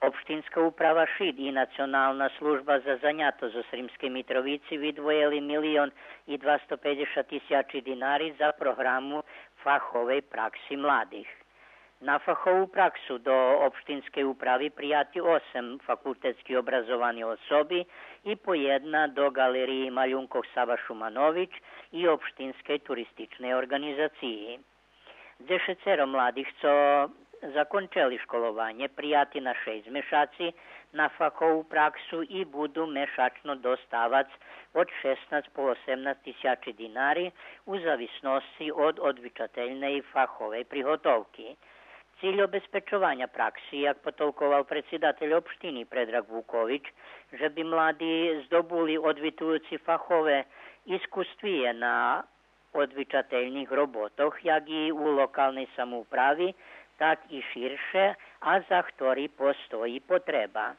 Opštinska uprava Šid i Nacionalna služba za zanjatost u Sremskej Mitrovici vidvojili 1.250.000 dinari za programu fahove praksi mladih. Na fahovu praksu do opštinske upravi prijati 8 fakultetski obrazovani osobi i po jedna do galeriji Maljunkov Sava Šumanović i opštinske turistične organizaciji. 10 mladih, co zakončili školovanje, prijati na 6 mešaci na fahovu praksu i budu mešačno dostavac od 16 po 18.000 dinari u zavisnosti od odvičateljne i fahove prihotovki. Cilj obezpečovanja praksi, jak potolkoval predsjedatelj opštini Predrag Vuković, že bi mladi zdobuli odvitujući fahove iskustvije na odvičateljnih robotoh, jak i u lokalnej samoupravi, tak i širše, a za ktorý postoji potreba.